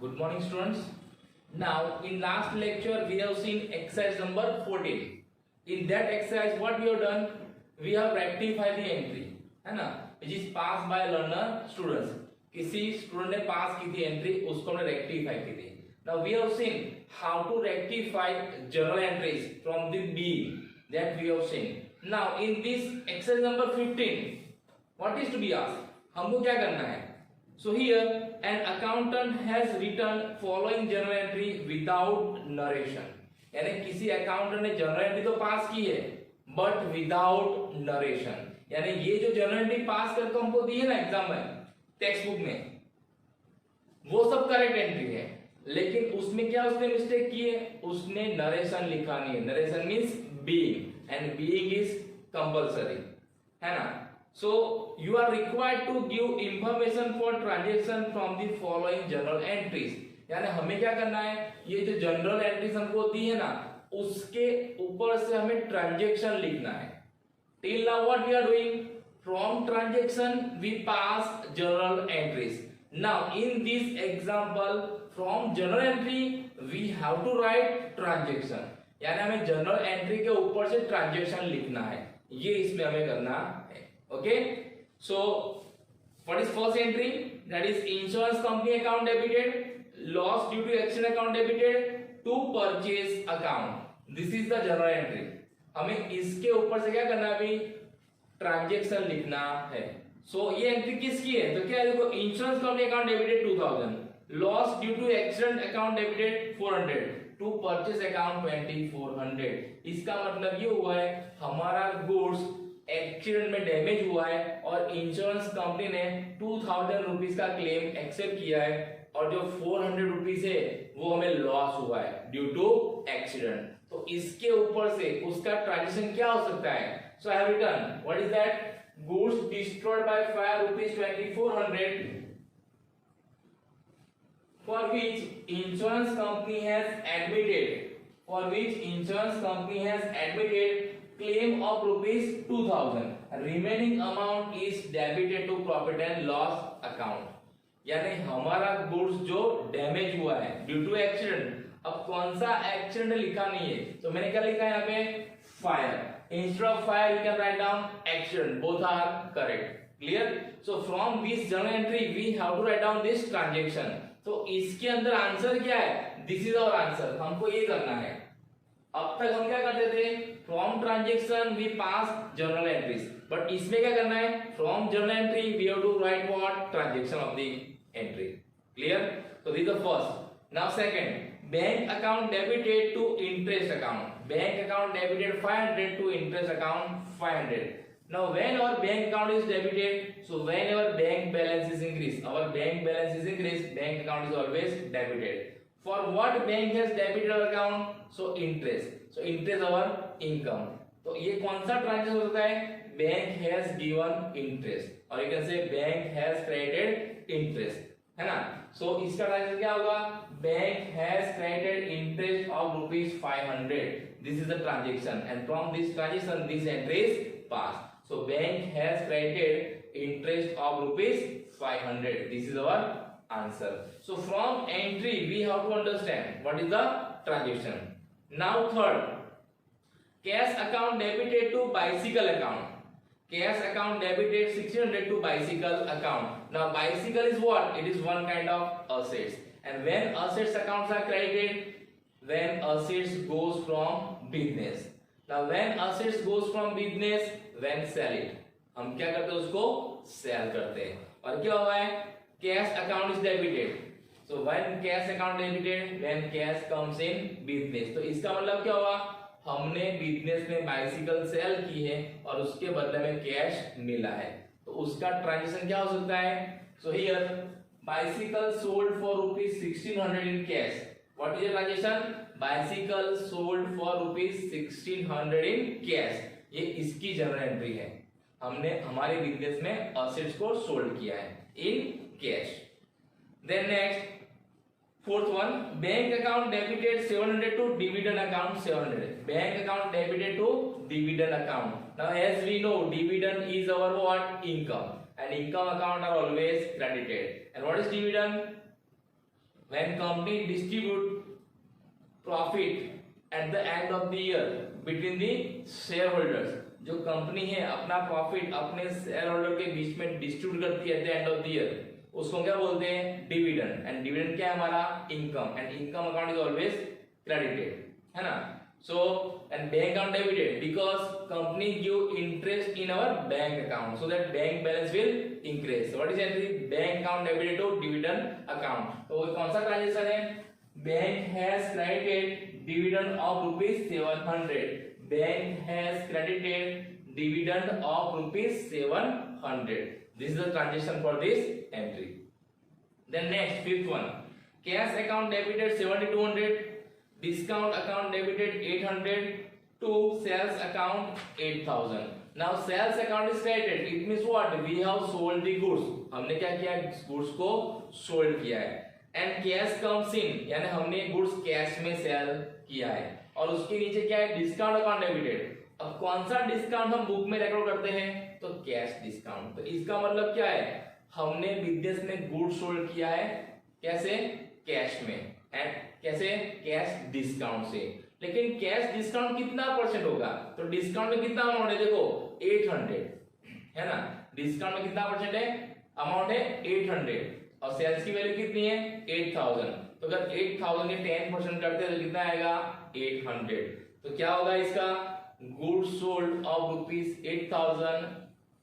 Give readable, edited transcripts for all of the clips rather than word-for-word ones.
Good morning, students. Now, in last lecture, we have seen exercise number 14. In that exercise, what we have done? We have rectified the entry, है ना? Which is passed by learner students. किसी student ने पास की थी entry, उसको हमने rectify की थी. Now we have seen how to rectify journal entries from the B that we have seen. Now in this exercise number 15, what is to be asked? हमको क्या करना है? So here an accountant has written following journal entry without narration. यानी किसी accountant ने journal entry तो पास की है बट विदाउट नरेशन. यानी ये जो जर्नल एंट्री पास करके हमको दी है ना एग्जाम में टेक्स्ट बुक में, वो सब करेक्ट एंट्री है, लेकिन उसमें क्या उसने मिस्टेक की है? उसने नरेशन लिखा नहीं है. Narration means being and being is compulsory, है ना? So you are required to give information for transaction from the following journal entries. यानी हमें क्या करना है? ये जो जनरल एंट्रीज हमको दी है ना, उसके ऊपर से हमें ट्रांजैक्शन लिखना है. Till now what we are doing? From transaction we pass journal entries. Now in this example from journal entry we have to write transaction. यानी हमें जनरल एंट्री के ऊपर से ट्रांजैक्शन लिखना है. ये इसमें हमें करना है. Okay, so what is first entry? That is insurance company account debited, loss due to accident account debited, to purchase account. This is the journal entry. हमें इसके ऊपर से क्या करना है? अभी ट्रांजैक्शन लिखना है. So ये एंट्री किसकी है? तो क्या है? देखो, insurance company account debited 2000, loss due to accident account debited 400, to purchase account 2400. इसका मतलब ये हुआ है हमारा गुड्स एक्सीडेंट में डैमेज हुआ है और इंश्योरेंस कंपनी ने 2000 रुपीज का क्लेम एक्सेप्ट किया है और जो 400 रुपीज है वो हमें लॉस हुआ है ड्यू टू एक्सीडेंट. तो इसके ऊपर से उसका ट्रांजैक्शन क्या हो सकता है? So I have written what is that? Goods destroyed by fire rupees 2400 for which insurance company has admitted claim of rupees 2000. remaining amount is debited to profit and loss account. यानी हमारा goods जो damage हुआ है due to accident. अब कौन सा accident लिखा नहीं है, तो मैंने क्या लिखा है यहाँ पे? Fire. Instead of fire you can write down accident. Both are correct. Clear? So from this journal entry we have to write down this transaction. तो इसके अंदर आंसर क्या है? This is our answer. हमको ये करना है. अब तक हम क्या करते थे? From transaction we pass journal entries, but इसमें क्या करना है? From journal entry we have to write what? Transaction of the entry. Clear? So this is the first. Now second, bank account debited to interest account. Bank account debited 500 to interest account 500. Now when our bank account is debited, so whenever bank balance is increased, our bank balance is increased, bank account is always debited. For what bank has debited our account? So interest. So interest our income. तो ये कौन सा transaction होता है? Bank has given interest, और you can say bank has credited interest, है ना? सो इसका ट्रांजैक्शन क्या होगा? Bank has credited interest of rupees 500. This is the transaction and from this transaction this entry is pass. So bank has credited interest of rupees 500. This is our answer. So from entry we have to understand what is the transaction. Now third, cash account debited to bicycle account. Cash account debited 600 to bicycle account. Now bicycle is what? It is one kind of assets. And when assets accounts are credited, when assets goes from business. Now when assets goes from business, when sell it, हम क्या करते हैं? उसको cell करते हैं. और क्या हुआ है? Cash account is debited. So when cash account debited, when cash comes in business. तो इसका मतलब क्या हुआ? हमने बिजनेस में बाइसिकल सेल की है और उसके बदले में कैश मिला है, तो उसका ट्रांजैक्शन क्या हो सकता है? So here bicycle sold for rupees 1600 in cash. What is the transaction? Bicycle sold for rupees 1600 in cash. ये इसकी जनरल एंट्री है. हमने हमारे बिजनेस में असेट्स को सोल्ड किया है in cash. Then next fourth one, bank account debited 700 to dividend account 700. Bank account debited to dividend account. Now as we know dividend is our what? Income, and income account are always credited. And what is dividend? When company distribute profit at the end of the year between the share holders, जो company है अपना profit अपने share holder के बीच में distribute करती है at the end of the year, उसको क्या बोलते हैं? डिविडेंड। एंड डिविडेंड क्या है हमारा? Income. And income account is always credited, है ना। So and bank account debited because company give interest in our bank account so that bank balance will increase. What is entry? Bank account debited to dividend account. तो कौन सा transaction है? Bank has credited dividend of ₹700। Bank has credited dividend of ₹700। This is the transaction for this entry. Then next, fifth one, cash account debited 7,200, discount account debited 800 to sales account 8,000. Now sales account is credited. It means what? We have sold the goods. हमने क्या किया? goods को sold किया है. And cash comes in, यानी हमने goods cash में sell किया है. और उसके नीचे क्या है? discount account debited. अब कौन सा डिस्काउंट हम बुक में रिकॉर्ड करते हैं? तो कैश डिस्काउंट। तो इसका मतलब क्या है? हमने बिजनेस में गुड सोल्ड किया है, कैसे? कैश में। एंड कैसे? कैश डिस्काउंट से। लेकिन कैश डिस्काउंट कितना परसेंट होगा? तो डिस्काउंट में कितना अमाउंट है? देखो 800 है ना। डिस्काउंट में कितना परसेंट है? अमाउंट है 800 और सेल्स की वैल्यू कितनी है? 8000। तो अगर 8000 के 10% करते हैं तो कितना आएगा? 800। तो क्या होगा इसका? goods sold of ₹8,000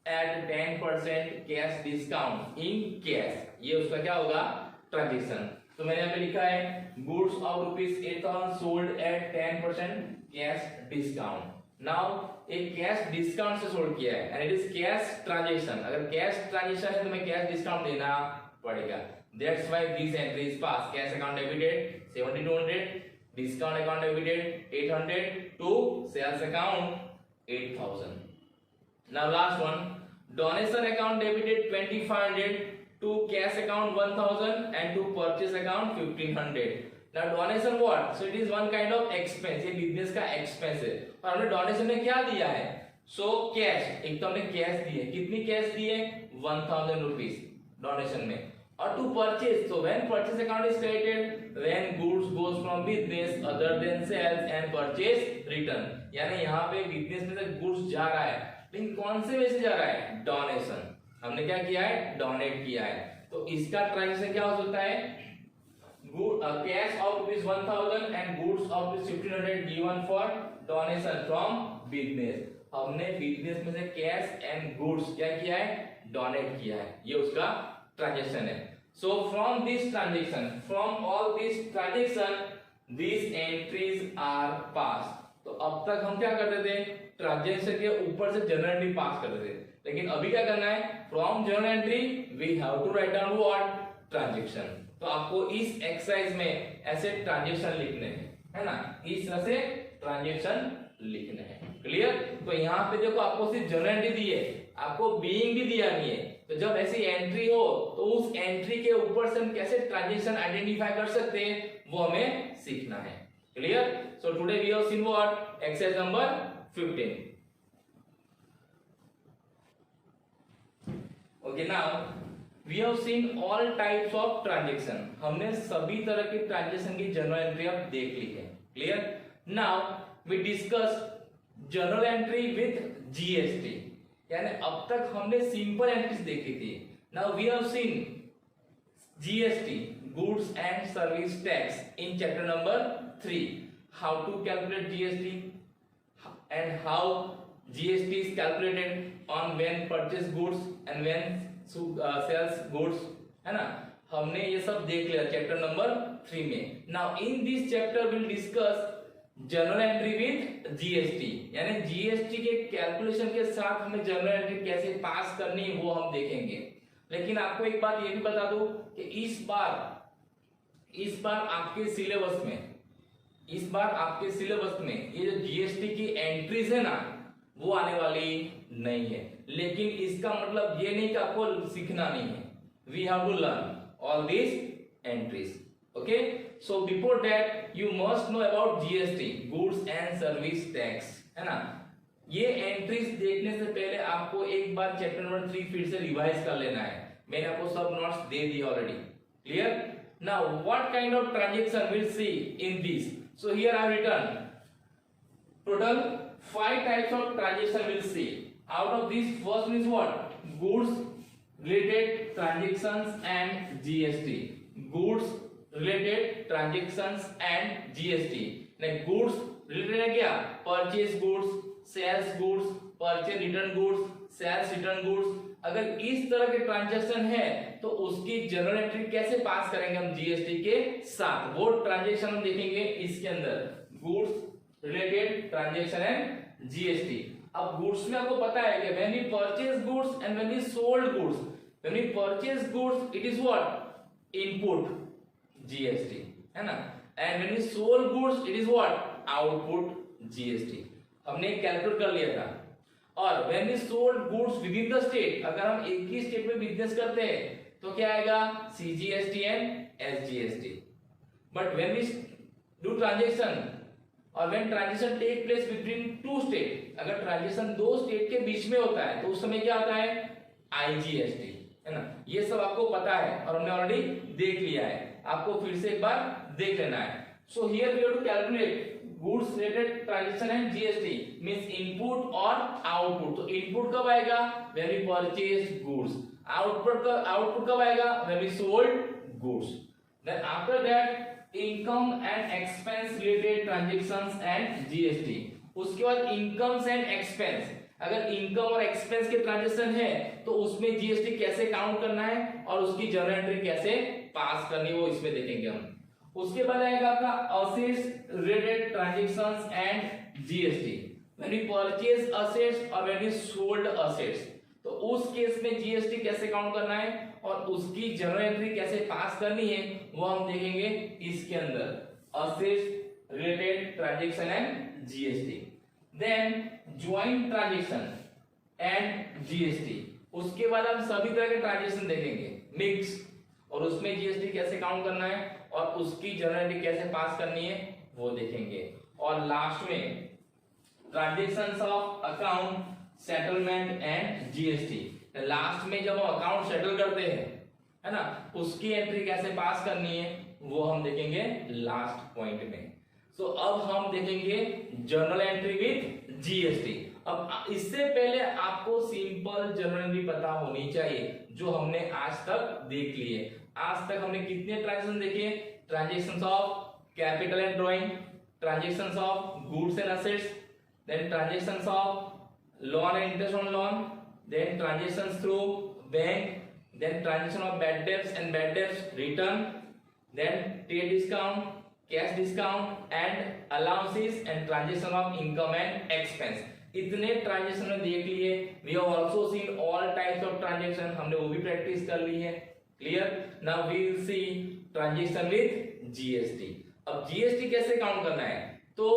at 10% cash discount in cash। ये उसका क्या होगा? ट्रांजेक्शन। तो मैंने यहाँ पे लिखा है goods of ₹8,000 sold at 10% cash discount। Now एक कैश डिस्काउंट से सोल्ड किया है and it is cash transaction. अगर कैश ट्रांजेक्शन है तो मैं कैश डिस्काउंट देना पड़ेगा। That's why this entry is pass. Cash account debited 7,200, discount account debited 800 to sales account 8,000. Now last one, donation account debited 2,500 to cash account 1,000 and to purchase account 1,500. Now donation what? So it is one kind of expense. ये business का expense है और हमने donation में क्या दिया है? So cash, एक तो हमने कैश दी है। कितनी कैश दी है? 1,000 rupees donation में। और to purchase, so when purchase account is credited when goods goes from business other than sales and purchase return, यानी यहाँ पे बिजनेस में से गुड्स जा रहा है लेकिन कौन से वे से जा रहा है? डोनेशन। हमने क्या किया है? डोनेट किया है। तो इसका ट्रांजैक्शन क्या हो सकता है? Cash of ₹1,000 and goods of ₹1,500 given for donation from business. हमने बिजनेस में से कैश एंड गुड्स क्या किया है? डोनेट किया है। ये उसका ट्रांजेक्शन है। So from this transaction, from all this transaction, this entries are pass. तो अब तक हम क्या करते थे? ट्रांजेक्शन के ऊपर से जर्नल एंट्री पास करते थे, लेकिन अभी क्या करना है? From journal entry we have to write down what? Transaction. तो आपको इस एक्सरसाइज में ऐसे ट्रांजेक्शन लिखने हैं, है ना। इस तरह से ट्रांजेक्शन लिखने हैं। क्लियर? तो यहाँ पे देखो आपको सिर्फ जर्नल एंट्री दी है, आपको बीइंग भी दिया नहीं है। तो जब ऐसी एंट्री हो तो उस एंट्री के ऊपर से हम कैसे ट्रांजेक्शन आइडेंटिफाई कर सकते हैं वो हमें सीखना है। Clear? So today we have seen what? Exercise number 15। Okay, now we have seen all types of transaction. हमने सभी तरह की ट्रांजेक्शन की जर्नल एंट्री अब देख ली है। Clear? Now we discuss journal entry with GST, यानी अब तक हमने सिंपल एंट्रीज देखी थी। Now we have seen GST, goods and service tax, in chapter number 3, how to calculate GST and how GST is calculated on when purchase goods and when sales goods, है ना। हमने ये सब देख लिया chapter number 3 में। Now in this chapter will discuss journal entry with GST, यानी GST के कैलकुलेशन के साथ हमें जर्नल एंट्री कैसे पास करनी है वो हम देखेंगे। लेकिन आपको एक बात ये भी बता दूं कि इस बार आपके सिलेबस में ये जो जीएसटी की एंट्रीज है ना वो आने वाली नहीं है। लेकिन इसका मतलब ये नहीं कि आपको सीखना नहीं है। We have to learn all this entries. Okay, so before that you must know about GST, goods and service tax, है ना। ये एंट्रीज देखने से पहले आपको एक बार चैप्टर नंबर 3 फिर से रिवाइज कर लेना है। मैंने आपको सब नोट्स दे दिए already. Clear? Now what kind of transaction we'll see in this? So here I have written total 5 types of transaction we'll see. Out of these, first is what? Goods related transactions and GST. Goods related transactions and GST. Like goods related है क्या? Purchase goods, sales goods, purchase return goods, sales return goods. अगर इस तरह के transaction है तो उसकी general entry कैसे पास करेंगे हम जीएसटी के साथ, वो ट्रांजैक्शन हम देखेंगे इसके अंदर, goods related transaction and GST. अब गुड्स में आपको पता है कि when we purchase goods and when we sold goods, when we purchase goods it is what? Input GST, है ना, and when we sold goods it is what? Output GST. हमने calculate कर लिया था। और when we sold goods within the state, अगर हम एक ही स्टेट में बिजनेस करते हैं तो क्या आएगा? CGST and SGST. But when we do transaction और when transaction take place between two state, अगर ट्रांजेक्शन दो स्टेट के बीच में होता है तो उस समय क्या होता है? IGST, है ना। ये सब आपको पता है और हमने ऑलरेडी देख लिया है, आपको फिर से एक बार देख लेना है। So here we have to calculate goods related transaction and GST means input और output। तो input कब आएगा? when we purchase goods। output कब आएगा? when we sold goods। then after that income and expense related transactions and GST। उसके बाद incomes and expense, अगर income और एक्सपेंस के ट्रांजैक्शन है तो उसमें जीएसटी कैसे काउंट करना है और उसकी जर्नल एंट्री कैसे पास करनी है वो इसमें देखेंगे हम। उसके बाद आएगा आपका assets related transactions and GST. When we purchase assets और व्हेन वी सोल्ड असेट्स, तो उस केस में जीएसटी कैसे काउंट करना है और उसकी जर्नल एंट्री कैसे पास करनी है वो हम देखेंगे इसके अंदर, assets related transaction and GST. Then joint transaction and GST, उसके बाद हम सभी तरह के ट्रांजैक्शन देखेंगे मिक्स, और उसमें जीएसटी कैसे काउंट करना है और उसकी जर्नल एंट्री कैसे पास करनी है वो देखेंगे। और लास्ट में transactions of account settlement and GST, last में जब हम अकाउंट सेटल करते हैं, है ना, उसकी एंट्री कैसे पास करनी है वो हम देखेंगे लास्ट पॉइंट में। सो अब हम देखेंगे जर्नल एंट्री विद जीएसटी। अब इससे पहले आपको सिंपल जर्नल एंट्री पता होनी चाहिए जो हमने आज तक देख ली है। आज तक हमने कितने ट्रांजैक्शन देखे? Transactions of capital and drawing, transactions of goods and assets, then transactions of loan and interest on loan, then transactions through bank, then transaction of bad debts and bad debts return, then trade discount, cash discount and allowances and transaction of income and expense. इतने transaction में देख लिए। We have also seen all types of transaction, हमने वो भी practice कर ली है। Clear? Now we will see transaction with GST. अब जीएसटी कैसे काउंट करना है, तो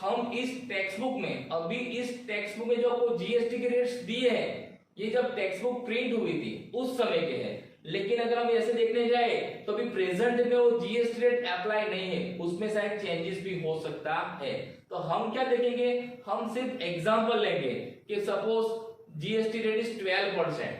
हम इस टेक्स्ट बुक में, अभी इस टेक्स्ट बुक में जो आपको जीएसटी के रेट्स दिए हैं, ये जब टेक्स्ट बुक प्रिंट हुई थी उस समय के हैं। लेकिन अगर हम ऐसे देखने जाए तो अभी प्रेजेंट में वो जीएसटी रेट अप्लाई नहीं है, उसमें शायद चेंजेस भी हो सकता है। तो हम क्या देखेंगे, हम सिर्फ एग्जांपल लेंगे कि suppose GST rate is 12%,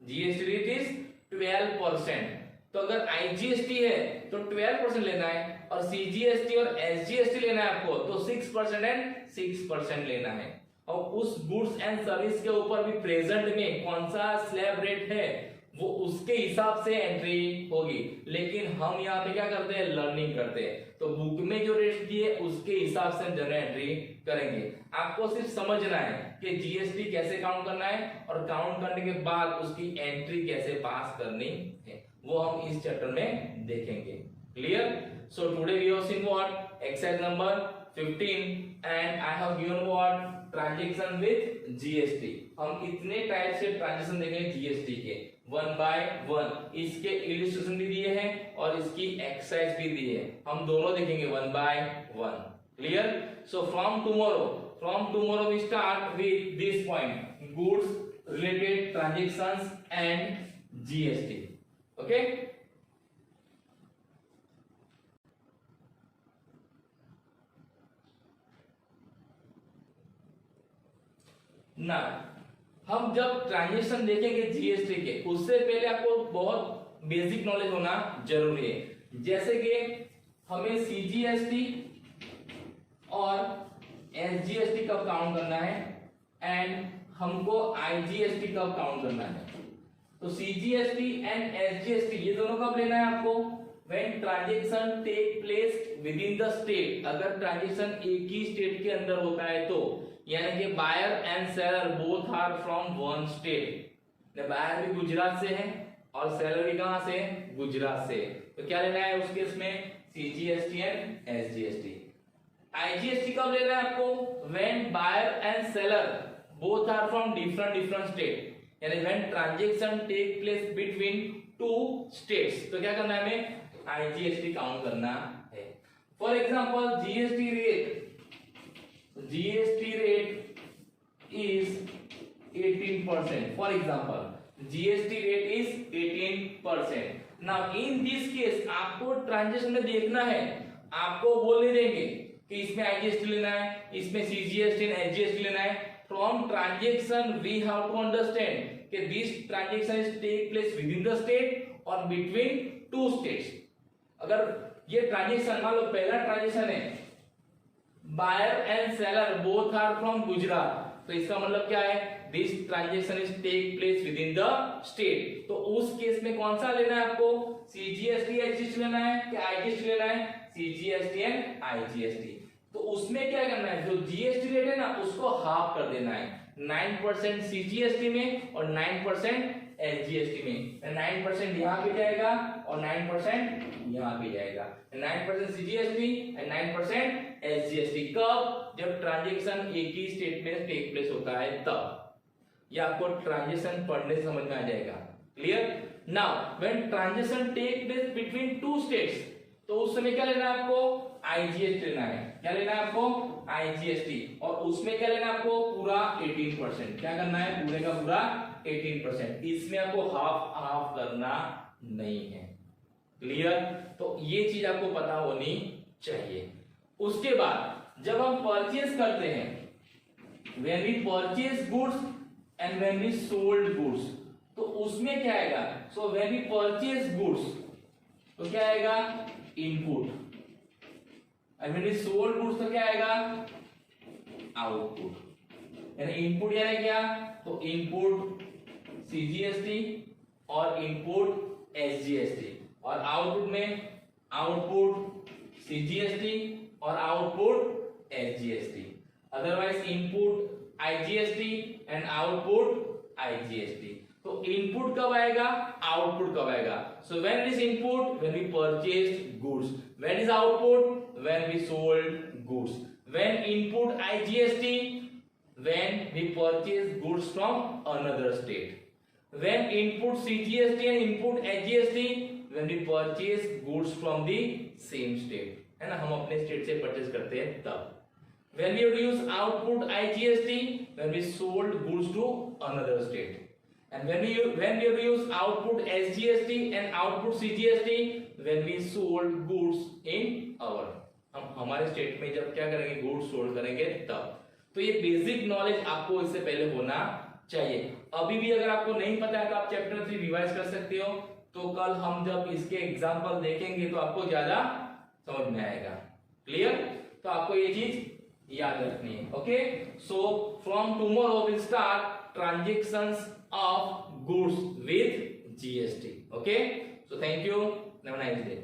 GST rate is 12%, तो अगर आईजीएसटी है तो 12% लेना है और सीजीएसटी और एसजीएसटी लेना है आपको तो 6% एंड 6% लेना है। और उस गुड्स एंड सर्विस के ऊपर भी प्रेजेंट में कौन सा स्लैब रेट है वो उसके हिसाब से एंट्री होगी। लेकिन हम यहाँ पे क्या करते हैं, लर्निंग करते हैं, तो बुक में जो रेट दिए उसके हिसाब से हम जनरल एंट्री करेंगे। आपको सिर्फ समझना है कि जीएसटी कैसे काउंट करना है और काउंट करने के बाद उसकी एंट्री कैसे पास करनी है, वो हम इस चैप्टर में देखेंगे। Clear? So today we have seen what, exercise number 15 and I have given what, transaction with GST. हम इतने टाइप से ट्रांजैक्शन देखेंगे जीएसटी के, 1 बाय 1। इसके इलस्ट्रेशन भी दिए हैं और इसकी एक्सरसाइज भी दी है, हम दोनों देखेंगे 1 by 1। Clear? So from tomorrow we start with this point, goods related transactions and GST. Okay? ना हम जब ट्रांजैक्शन देखेंगे जीएसटी के, उससे पहले आपको बहुत बेसिक नॉलेज होना जरूरी है। जैसे कि हमें सीजीएसटी और एसजीएसटी कब काउंट करना है एंड हमको आईजीएसटी कब काउंट करना है। तो सीजीएसटी एंड एसजीएसटी ये दोनों कब लेना है आपको, when transaction take place within the state, अगर ट्रांजैक्शन एक ही स्टेट के अंदर होता है तो, यानी कि buyer and seller both are from one state, buyer भी गुजरात से है और सेलर भी कहां से, गुजरात से, तो क्या लेना है उस केस में, सीजीएसटी एंड एसजीएसटी। आईजीएसटी कब लेना है आपको, when buyer and seller both are from different state, यानी when transaction take place between two states, तो क्या करना है हमें, आईजीएसटी काउंट करना है। For example GST rate is 18%, for example GST rate is 18%। Now in this case आपको transaction में देखना है, आपको बोलने देंगे कि इसमें आईजीएसटी लेना है, इसमें सीजीएसटी एंड एसजीएसटी लेना है। From transaction we have to understand कि this transaction is take place within the state और बिटवीन टू स्टेट्स। अगर ये ट्रांजैक्शन मान लो पहला ट्रांजैक्शन है buyer and seller both are from Gujarat, तो इसका मतलब क्या है, this transaction is take place within the state, तो उस केस में कौन सा लेना है आपको, सीजीएसटी एसजीएसटी लेना है कि आईजीएसटी लेना है, सीजीएसटी एंड आईजीएसटी। तो उसमें क्या करना है, जो जीएसटी रेट है ना उसको हाफ कर देना है, 9% सीजीएसटी में और 9% एसजीएसटी में। 9% यहाँ पे जाएगा और 9% यहाँ पे जाएगा, 9% सीजीएसटी एंड 9% एसजीएसटी। कब, जब ट्रांजैक्शन एक ही स्टेट में टेक प्लेस होता है तब। ये आपको ट्रांजैक्शन पढ़ने से समझ में आ जाएगा, clear. Now when transaction take place between two states, तो उस समय क्या लेना है आपको, आईजीएसटी लेना है। क्या लेना है आपको, आईजीएसटी, और उसमें क्या लेना है आपको, पूरा 18%। क्या करना है, पूरे का पूरा 18%। इसमें आपको हाफ करना नहीं है, क्लियर। तो ये चीज आपको पता होनी चाहिए। उसके बाद जब हम परचेज करते हैं, when we purchase goods and when we sold goods, तो उसमें क्या आएगा, so when we purchase goods तो क्या आएगा, input, and when we sold goods तो क्या आएगा, आउटपुट। यानी इनपुट यानी क्या, तो इनपुट सीजीएसटी और इनपुट एसजीएसटी, और आउटपुट में आउटपुट सीजीएसटी और output SGST. Otherwise input IGST and output IGST. तो इनपुट कब आएगा, आउटपुट कब आएगा। So when is input, when we purchased goods, when is output, when we sold goods. When input IGST, when we purchase goods from another state. When input CGST and input SGST, when we purchase goods from the same state, है ना, हम अपने state से purchase करते हैं तब। When we use output IGST, when we sold goods to another state, and when we use output SGST and output CGST, when we sold goods in our, हम हमारे स्टेट में जब क्या करेंगे, गुड्स सोल्ड करेंगे तब। तो ये बेसिक नॉलेज आपको इससे पहले होना चाहिए। अभी भी अगर आपको नहीं पता है तो आप चैप्टर 3 रिवाइज कर सकते हो, तो कल हम जब इसके एग्जांपल देखेंगे तो आपको ज्यादा समझ में आएगा, क्लियर। तो आपको ये चीज याद रखनी है, okay. So from tomorrow will start transactions of goods with GST, okay. So thank you, have a nice day.